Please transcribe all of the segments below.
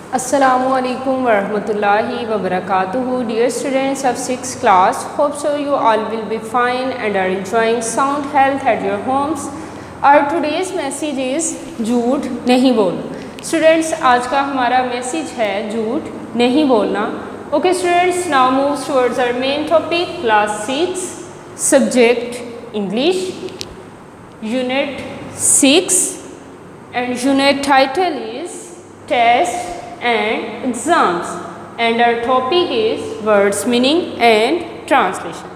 Assalamualaikum warahmatullahi wabarakatuh. Dear students of 6th class, hope so you all will be fine and are enjoying sound health at your homes. Our today's message is झूठ नहीं बोलना. Students, आज का हमारा message है झूठ नहीं बोलना. Okay students, now move towards our main topic, class 6, subject English, unit 6, and unit title is test and exams, and our topic is words meaning and translation.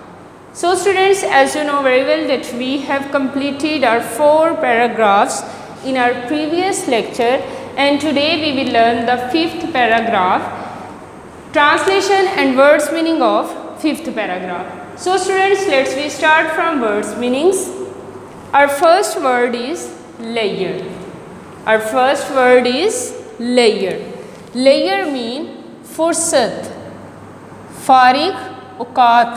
So students, as you know very well that we have completed our 4 paragraphs in our previous lecture, and today we will learn the 5th paragraph, translation and words meaning of 5th paragraph. So students, let's we start from words meanings. Our first word is layer. Our first word is layer. Layer mean फुर्सत, फारिग औकात,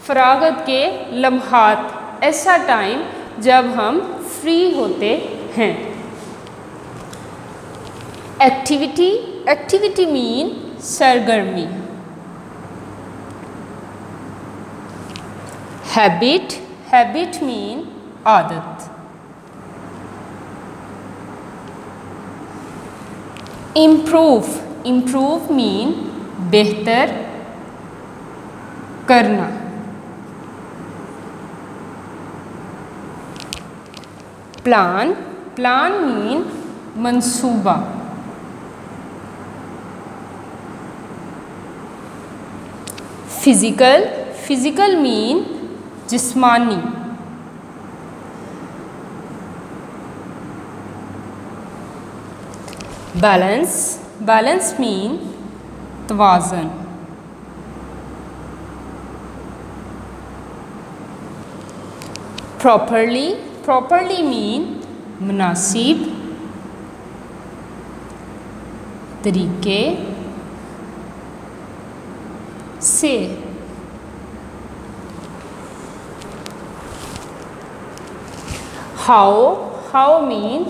फरागत के लम्हात, ऐसा time जब हम free होते हैं. Activity, activity mean सरगर्मी. हैबिट, हैबिट मीन आदत. इम्प्रूव, इम्प्रूव मीन बेहतर करना. प्लान, प्लान मीन मंसूबा. फिजिकल, फिजिकल मीन जिस्मानी. बैलेंस, बैलेंस मीन तवाज़न. प्रॉपरली, प्रॉपरली मीन मुनासिब तरीके से. हाउ, हाउ मीन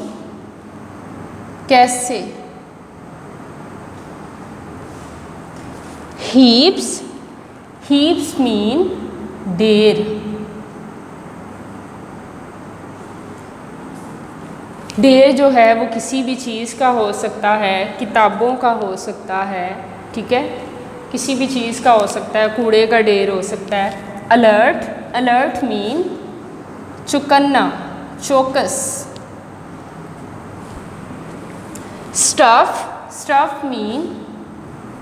कैसे. हीप्स, हीप्स मीन ढेर. ढेर जो है वो किसी भी चीज़ का हो सकता है, किताबों का हो सकता है, ठीक है, किसी भी चीज़ का हो सकता है, कूड़े का ढेर हो सकता है. अलर्ट, अलर्ट मीन चौकन्ना, चौकस. स्टफ, स्टफ मीन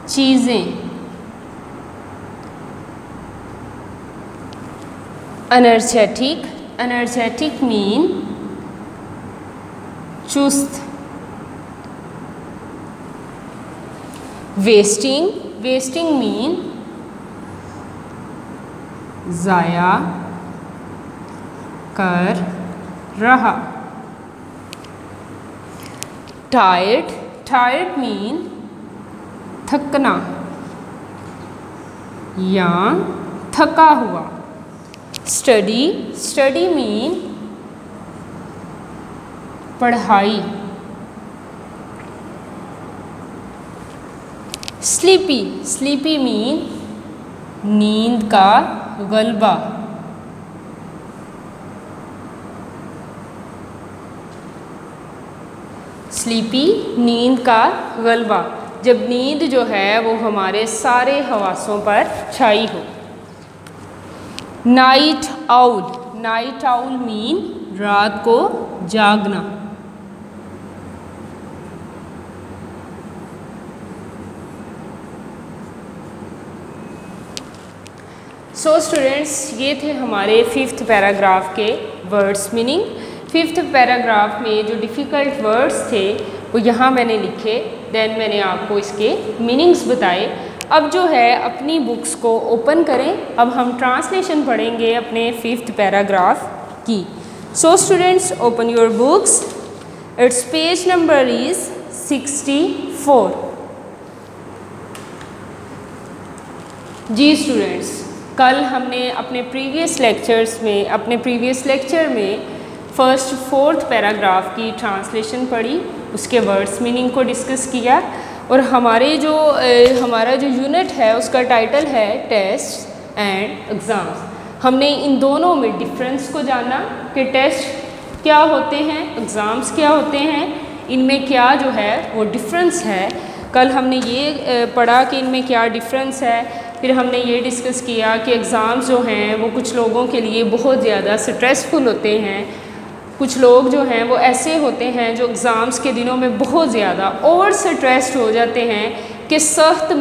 चीज़ें. एनर्जेटिक, एनर्जेटिक मीन चुस्त. वेस्टिंग, वेस्टिंग मीन ज़ाया कर रहा. टायर्ड, टायर्ड मीन थकना या थका हुआ. स्टडी, स्टडी मीन पढ़ाई. स्लीपी, स्लीपी मीन नींद का गलबा. स्लीपी नींद का गलबा, जब नींद जो है वो हमारे सारे हवासों पर छाई हो. Night owl, night owl mean रात को जागना. सो स्टूडेंट्स, ये थे हमारे 5th पैराग्राफ के वर्ड्स मीनिंग. 5th पैराग्राफ में जो डिफ़िकल्ट वर्ड्स थे वो यहाँ मैंने लिखे, देन मैंने आपको इसके मीनिंग्स बताए. अब जो है अपनी बुक्स को ओपन करें. अब हम ट्रांसलेशन पढ़ेंगे अपने 5th पैराग्राफ की. So students, open your books. It's page number is 64. जी स्टूडेंट्स, कल हमने अपने प्रीवियस लेक्चर में फर्स्ट 4th पैराग्राफ की ट्रांसलेशन पढ़ी, उसके वर्ड्स मीनिंग को डिस्कस किया. और हमारा जो यूनिट है उसका टाइटल है टेस्ट एंड एग्ज़ाम्स। हमने इन दोनों में डिफरेंस को जाना कि टेस्ट क्या होते हैं, एग्ज़ाम्स क्या होते हैं, इनमें क्या जो है वो डिफरेंस है। कल हमने ये पढ़ा कि इनमें क्या डिफरेंस है। फिर हमने ये डिस्कस किया कि एग्ज़ाम्स जो हैं वो कुछ लोगों के लिए बहुत ज़्यादा स्ट्रेसफुल होते हैं। कुछ लोग जो हैं वो ऐसे होते हैं जो एग्ज़ाम्स के दिनों में बहुत ज़्यादा ओवर स्ट्रेस्ड हो जाते हैं कि सख्त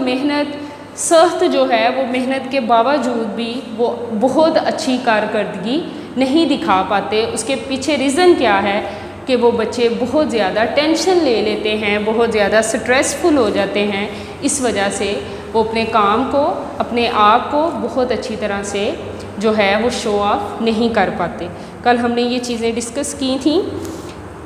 जो है वो मेहनत के बावजूद भी वो बहुत अच्छी कारकर्दगी नहीं दिखा पाते। उसके पीछे रीज़न क्या है कि वो बच्चे बहुत ज़्यादा टेंशन ले लेते हैं, बहुत ज़्यादा स्ट्रेसफुल हो जाते हैं। इस वजह से वो अपने काम को, अपने आप को बहुत अच्छी तरह से जो है वो शो ऑफ नहीं कर पाते। कल हमने ये चीज़ें डिस्कस की थी।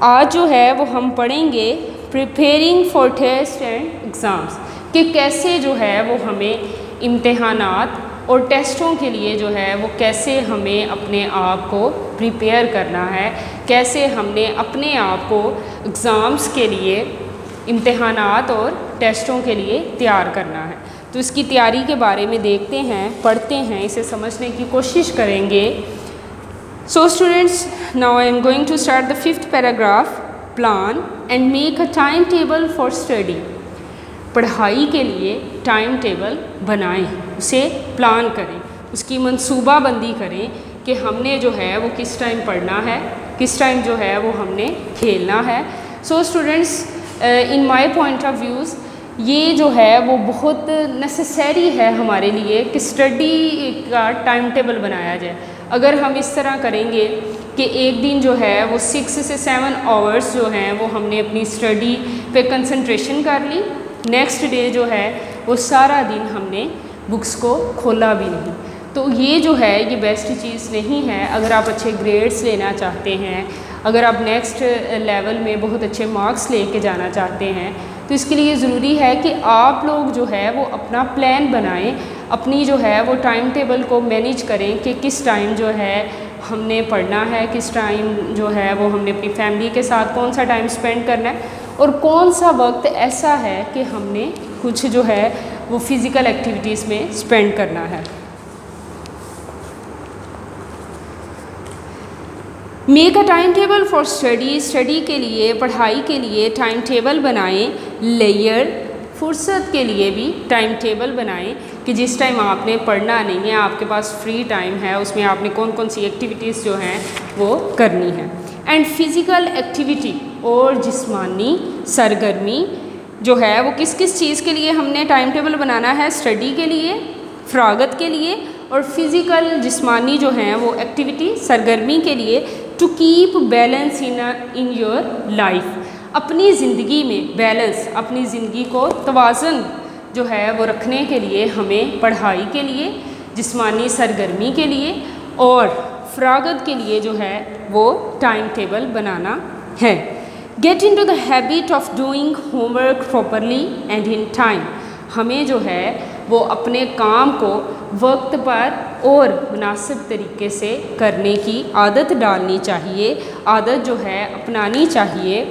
आज जो है वो हम पढ़ेंगे preparing for test and exams कि कैसे जो है वो हमें इम्तिहानात और टेस्टों के लिए जो है वो कैसे हमें अपने आप को प्रिपेयर करना है, कैसे हमने अपने आप को एग्ज़ाम्स के लिए, इम्तिहानात और टेस्टों के लिए तैयार करना है। तो इसकी तैयारी के बारे में देखते हैं, पढ़ते हैं, इसे समझने की कोशिश करेंगे। So students, now I am going to start the 5th paragraph. Plan and make a time table for study. पढ़ाई के लिए टाइम टेबल बनाएं, उसे प्लान करें, उसकी मंसूबाबंदी करें कि हमने जो है वो किस टाइम पढ़ना है, किस टाइम जो है वो हमने खेलना है। So students, in my point of views ये जो है वो बहुत नेसेसरी है हमारे लिए कि स्टडी का टाइम टेबल बनाया जाए। अगर हम इस तरह करेंगे कि एक दिन जो है वो 6 से 7 आवर्स जो हैं वो हमने अपनी स्टडी पे कंसंट्रेशन कर ली, नेक्स्ट डे जो है वो सारा दिन हमने बुक्स को खोला भी नहीं, तो ये जो है ये बेस्ट चीज़ नहीं है। अगर आप अच्छे ग्रेड्स लेना चाहते हैं, अगर आप नेक्स्ट लेवल में बहुत अच्छे मार्क्स लेके जाना चाहते हैं, तो इसके लिए ज़रूरी है कि आप लोग जो है वो अपना प्लान बनाएं, अपनी जो है वो टाइम टेबल को मैनेज करें कि किस टाइम जो है हमने पढ़ना है, किस टाइम जो है वो हमने अपनी फैमिली के साथ कौन सा टाइम स्पेंड करना है, और कौन सा वक्त ऐसा है कि हमने कुछ जो है वो फ़िज़िकल एक्टिविटीज़ में स्पेंड करना है। Make a time table for study. Study के लिए, पढ़ाई के लिए टाइम टेबल बनाएं। लेयर, फुर्सत के लिए भी टाइम टेबल बनाएं कि जिस टाइम आपने पढ़ना नहीं है, आपके पास फ्री टाइम है, उसमें आपने कौन कौन सी एक्टिविटीज़ जो हैं वो करनी है। एंड फिज़िकल एक्टिविटी, और जिस्मानी सरगर्मी जो है वो किस किस चीज़ के लिए हमने टाइम टेबल बनाना है, स्टडी के लिए, फ़रागत के लिए, और फिज़िकल जिस्मानी जो हैं वो एक्टिविटी, सरगर्मी के लिए, to keep balance in your life. अपनी ज़िंदगी में बैलेंस, अपनी ज़िंदगी को तवाज़ुन जो है वो रखने के लिए हमें पढ़ाई के लिए, जिस्मानी सरगर्मी के लिए और फ़रागत के लिए जो है वो टाइम टेबल बनाना है। Get into the habit of doing homework properly and in time. हमें जो है वो अपने काम को वक्त पर और मुनासिब तरीके से करने की आदत डालनी चाहिए, आदत जो है अपनानी चाहिए।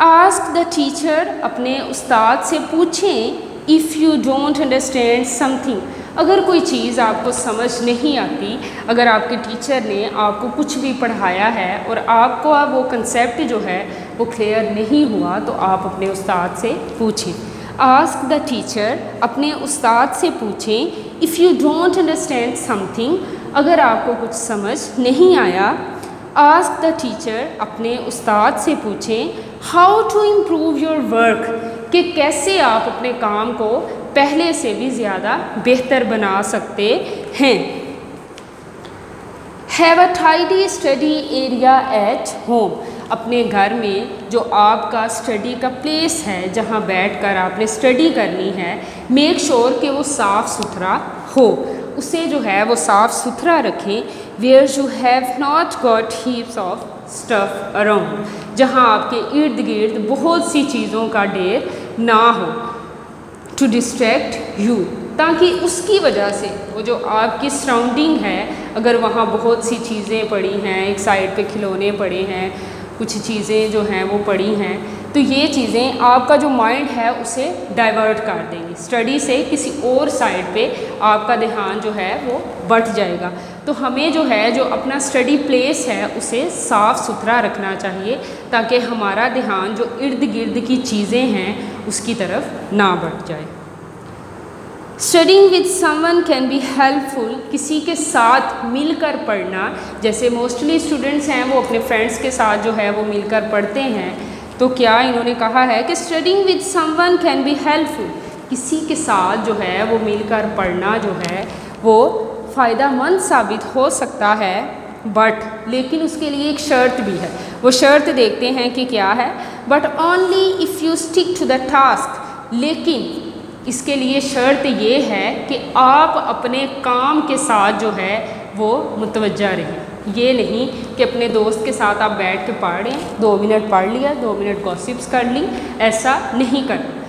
आस्क द टीचर, अपने उस्ताद से पूछें। If you don't understand something, अगर कोई चीज़ आपको समझ नहीं आती, अगर आपके टीचर ने आपको कुछ भी पढ़ाया है और आपको वो कंसेप्ट जो है वो क्लियर नहीं हुआ, तो आप अपने उस्ताद से पूछें। आस्क द टीचर, अपने उस्ताद से पूछें। If you don't understand something, अगर आपको कुछ समझ नहीं आया, आस्क द टीचर, अपने उस्ताद से पूछें। How to improve your work, कि कैसे आप अपने काम को पहले से भी ज़्यादा बेहतर बना सकते हैं। Have a tidy study area at home, अपने घर में जो आपका स्टडी का प्लेस है, जहाँ बैठकर आपने स्टडी करनी है, मेक श्योर कि वो साफ़ सुथरा हो, उसे जो है वो साफ़ सुथरा रखें। Where you have not got heaps of stuff around, जहाँ आपके इर्द गिर्द बहुत सी चीज़ों का ढेर ना हो। टू डिस्ट्रैक्ट यू, ताकि उसकी वजह से वो जो आपकी सराउंडिंग है, अगर वहाँ बहुत सी चीज़ें पड़ी हैं, एक साइड पे खिलौने पड़े हैं, कुछ चीज़ें जो हैं वो पड़ी हैं, तो ये चीज़ें आपका जो माइंड है उसे डाइवर्ट कर देंगी, स्टडी से किसी और साइड पे आपका ध्यान जो है वो बढ़ जाएगा। तो हमें जो है जो अपना स्टडी प्लेस है उसे साफ़ सुथरा रखना चाहिए ताकि हमारा ध्यान जो इर्द गिर्द की चीज़ें हैं उसकी तरफ ना बढ़ जाए। Studying with someone can be helpful, किसी के साथ मिलकर पढ़ना, जैसे मोस्टली स्टूडेंट्स हैं वो अपने फ्रेंड्स के साथ जो है वो मिलकर पढ़ते हैं, तो क्या इन्होंने कहा है कि studying with someone can be helpful, किसी के साथ जो है वो मिलकर पढ़ना जो है वो फ़ायदेमंद साबित हो सकता है, बट लेकिन उसके लिए एक शर्त भी है। वो शर्त देखते हैं कि क्या है, but only if you stick to the task, लेकिन इसके लिए शर्त ये है कि आप अपने काम के साथ जो है वो मुतवज्जा रहें। ये नहीं कि अपने दोस्त के साथ आप बैठ के पढ़ें, 2 मिनट पढ़ लिया, 2 मिनट गॉसिप्स कर ली, ऐसा नहीं करना।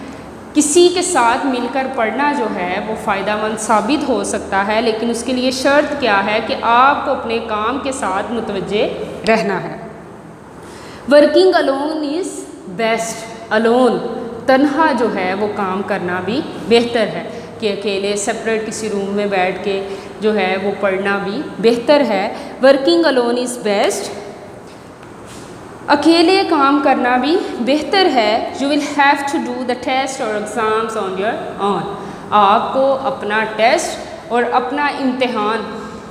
किसी के साथ मिलकर पढ़ना जो है वो फ़ायदेमंद साबित हो सकता है, लेकिन उसके लिए शर्त क्या है कि आपको अपने काम के साथ मुतवज्जे रहना है। Working alone is best, alone तन्हा जो है वो काम करना भी बेहतर है, कि अकेले सेपरेट किसी रूम में बैठ के जो है वो पढ़ना भी बेहतर है। वर्किंग अलोन इज़ बेस्ट, अकेले काम करना भी बेहतर है। You will have to do the test और एग्ज़ाम्स ऑन योर ओन, आपको अपना टेस्ट और अपना इम्तिहान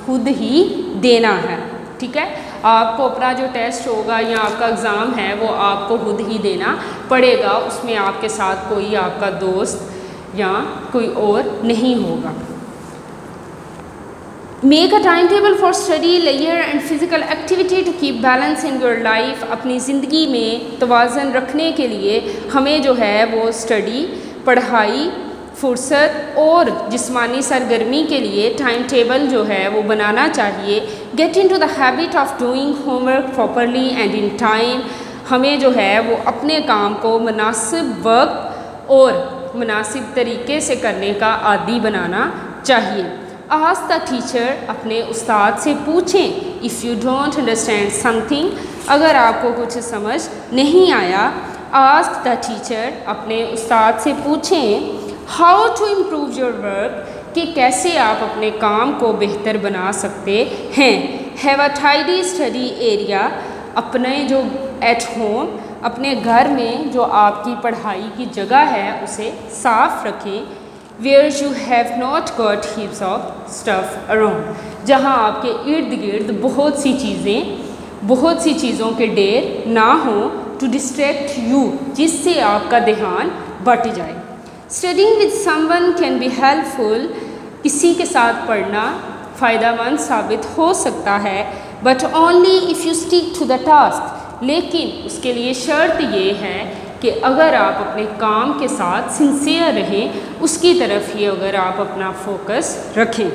खुद ही देना है, ठीक है। आपको अपना जो टेस्ट होगा या आपका एग्ज़ाम है वो आपको खुद ही देना पड़ेगा, उसमें आपके साथ कोई आपका दोस्त या कोई और नहीं होगा। Make a time table for study, लेयर and physical activity to keep balance in your life, अपनी ज़िंदगी में तवाज़न रखने के लिए हमें जो है वो स्टडी, पढ़ाई, फुर्सत और जिस्मानी सरगर्मी के लिए टाइम टेबल जो है वो बनाना चाहिए। Get into the habit of doing homework properly and in time, हमें जो है वो अपने काम को मुनासिब वक्त और मुनासिब तरीके से करने का आदी बनाना चाहिए। आस्क द टीचर, अपने उस्ताद से पूछें। If you don't understand something, अगर आपको कुछ समझ नहीं आया, आस्क द टीचर, अपने उस्ताद से पूछें। How to improve your work, कि कैसे आप अपने काम को बेहतर बना सकते हैं। Have a tidy study area, अपने जो एट होम, अपने घर में जो आपकी पढ़ाई की जगह है उसे साफ़ रखें। Where you have not got heaps of stuff around, जहाँ आपके इर्द गिर्द बहुत सी चीज़ों के ढेर ना हो, टू डिस्ट्रैक्ट यू, जिससे आपका ध्यान बट जाए। Studying with someone can be helpful, किसी के साथ पढ़ना फ़ायदेमंद साबित हो सकता है, but only if you stick to the task, लेकिन उसके लिए शर्त ये है कि अगर आप अपने काम के साथ सिंसियर रहें, उसकी तरफ ही अगर आप अपना फोकस रखें।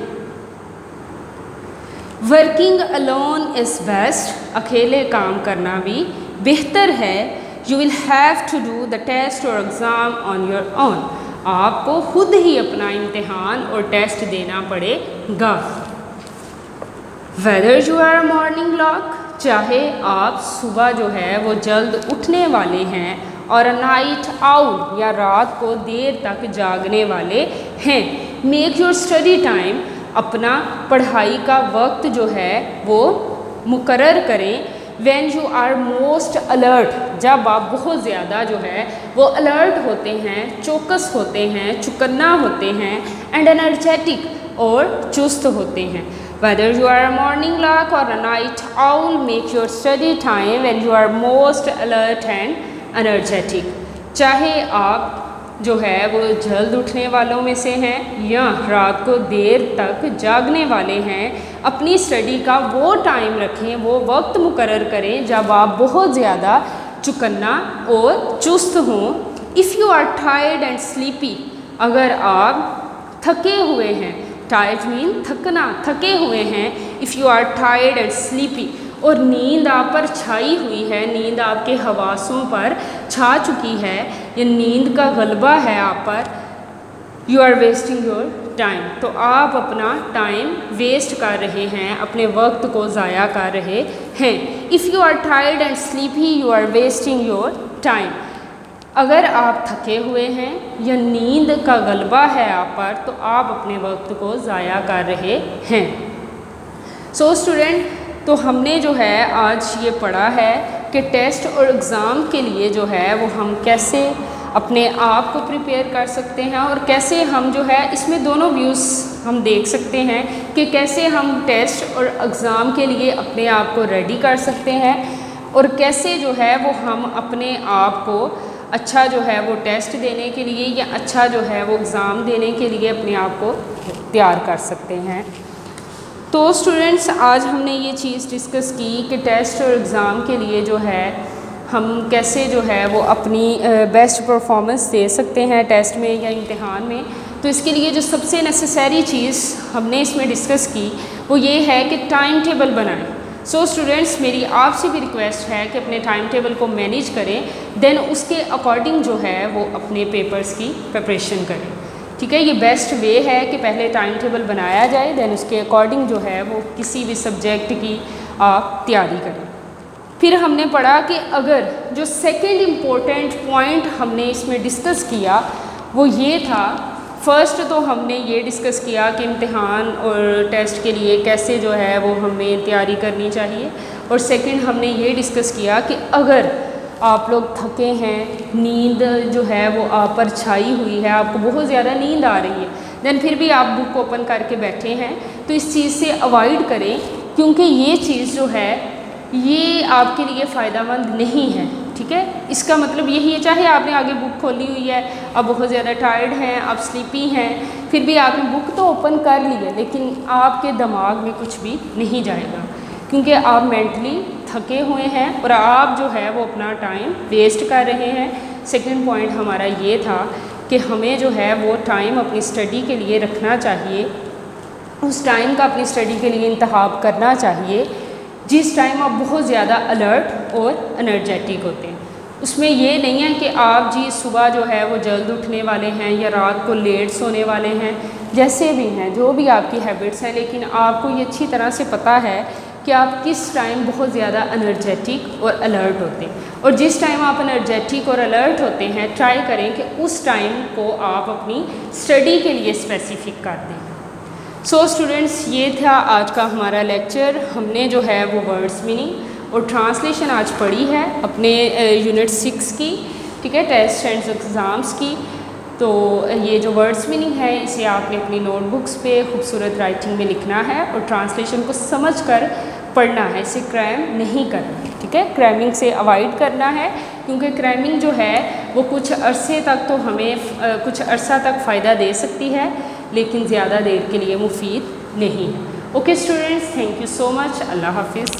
वर्किंग अलोन इज़ बेस्ट, अकेले काम करना भी बेहतर है। You will have to do the test और एग्ज़ाम ऑन योर ओन, आपको खुद ही अपना इम्तिहान और टेस्ट देना पड़ेगा। Whether you are morning lark, चाहे आप सुबह जो है वो जल्द उठने वाले हैं और नाइट आउल या रात को देर तक जागने वाले हैं। मेक योर स्टडी टाइम, अपना पढ़ाई का वक्त जो है वो मुकर्रर करें। When you are most alert, जब आप बहुत ज़्यादा जो है वो अलर्ट होते हैं, चौकस होते हैं, चुकन्ना होते हैं, एंड एनर्जेटिक और चुस्त होते हैं। Whether you are a morning lark or a night owl, make your study time when you are most alert and energetic. चाहे आप जो है वो जल्द उठने वालों में से हैं या रात को देर तक जागने वाले हैं, अपनी स्टडी का वो टाइम रखें, वो वक्त मुकर्रर करें जब आप बहुत ज़्यादा चुकन्ना और चुस्त हों। If you are tired and sleepy, अगर आप थके हुए हैं, टायर्ड मीन थकना, थके हुए हैं। If you are tired and sleepy, और नींद आप पर छाई हुई है, नींद आपके हवासों पर छा चुकी है, ये नींद का गलबा है आप पर, you are wasting your time, तो आप अपना टाइम वेस्ट कर रहे हैं, अपने वक्त को ज़ाया कर रहे हैं। If you are tired and sleepy, you are wasting your time. अगर आप थके हुए हैं या नींद का गलबा है आप पर, तो आप अपने वक्त को ज़ाया कर रहे हैं। सो स्टूडेंट, तो हमने जो है आज ये पढ़ा है कि टेस्ट और एग्ज़ाम के लिए जो है वो हम कैसे अपने आप को प्रिपेयर कर सकते हैं, और कैसे हम जो है इसमें दोनों व्यूज़ हम देख सकते हैं कि कैसे हम टेस्ट और एग्ज़ाम के लिए अपने आप को रेडी कर सकते हैं, और कैसे जो है वो हम अपने आप को अच्छा जो है वो टेस्ट देने के लिए या अच्छा जो है वो एग्ज़ाम देने के लिए अपने आप को तैयार कर सकते हैं। तो स्टूडेंट्स, आज हमने ये चीज़ डिस्कस की कि टेस्ट और एग्ज़ाम के लिए जो है हम कैसे जो है वो अपनी बेस्ट परफॉर्मेंस दे सकते हैं टेस्ट में या इम्तिहान में। तो इसके लिए जो सबसे नेसेसरी चीज़ हमने इसमें डिस्कस की वो ये है कि टाइम टेबल बनाएं। सो स्टूडेंट्स, मेरी आपसे भी रिक्वेस्ट है कि अपने टाइम टेबल को मैनेज करें, देन उसके अकॉर्डिंग जो है वो अपने पेपर्स की प्रिपरेशन करें। ठीक है, ये बेस्ट वे है कि पहले टाइम टेबल बनाया जाए, देन उसके अकॉर्डिंग जो है वो किसी भी सब्जेक्ट की आप तैयारी करें। फिर हमने पढ़ा कि अगर जो सेकंड इम्पोर्टेंट पॉइंट हमने इसमें डिस्कस किया वो ये था, फर्स्ट तो हमने ये डिस्कस किया कि इम्तिहान और टेस्ट के लिए कैसे जो है वो हमें तैयारी करनी चाहिए, और सेकंड हमने ये डिस्कस किया कि अगर आप लोग थके हैं, नींद जो है वो आप पर छाई हुई है, आपको बहुत ज़्यादा नींद आ रही है, देन फिर भी आप बुक ओपन करके बैठे हैं, तो इस चीज़ से अवॉइड करें, क्योंकि ये चीज़ जो है ये आपके लिए फ़ायदेमंद नहीं है। ठीक है, इसका मतलब यही है, चाहे आपने आगे बुक खोली हुई है, आप बहुत ज़्यादा टायर्ड हैं, आप स्लीपी हैं, फिर भी आपने बुक तो ओपन कर ली है, लेकिन आपके दिमाग में कुछ भी नहीं जाएगा, क्योंकि आप मेंटली थके हुए हैं और आप जो है वो अपना टाइम वेस्ट कर रहे हैं। सेकंड पॉइंट हमारा ये था कि हमें जो है वो टाइम अपनी स्टडी के लिए रखना चाहिए, उस टाइम का अपनी स्टडी के लिए इंतखाब करना चाहिए जिस टाइम आप बहुत ज़्यादा अलर्ट और एनर्जेटिक होते हैं। उसमें ये नहीं है कि आप जी सुबह जो है वो जल्द उठने वाले हैं या रात को लेट सोने वाले हैं, जैसे भी हैं, जो भी आपकी हैबिट्स हैं, लेकिन आपको ये अच्छी तरह से पता है कि आप किस टाइम बहुत ज़्यादा एनर्जेटिक और अलर्ट होते हैं, और जिस टाइम आप एनर्जेटिक और अलर्ट होते हैं ट्राई करें कि उस टाइम को आप अपनी स्टडी के लिए स्पेसिफिक कर दें। सो स्टूडेंट्स, ये था आज का हमारा लेक्चर। हमने जो है वो वर्ड्स मीनिंग और ट्रांसलेशन आज पढ़ी है अपने यूनिट 6 की। ठीक है, टेस्ट एंड एग्ज़ाम्स की। तो ये जो वर्ड्स मीनिंग है इसे आपने अपनी नोटबुक्स पे खूबसूरत राइटिंग में लिखना है और ट्रांसलेशन को समझकर पढ़ना है, इसे क्रैम नहीं करना है। ठीक है, क्रैमिंग से अवॉइड करना है, क्योंकि क्रैमिंग जो है वो कुछ अरसे तक तो हमें कुछ अरसा तक फ़ायदा दे सकती है, लेकिन ज़्यादा देर के लिए मुफीद नहीं है। Okay students, thank you so much. अल्लाह हाफिज़।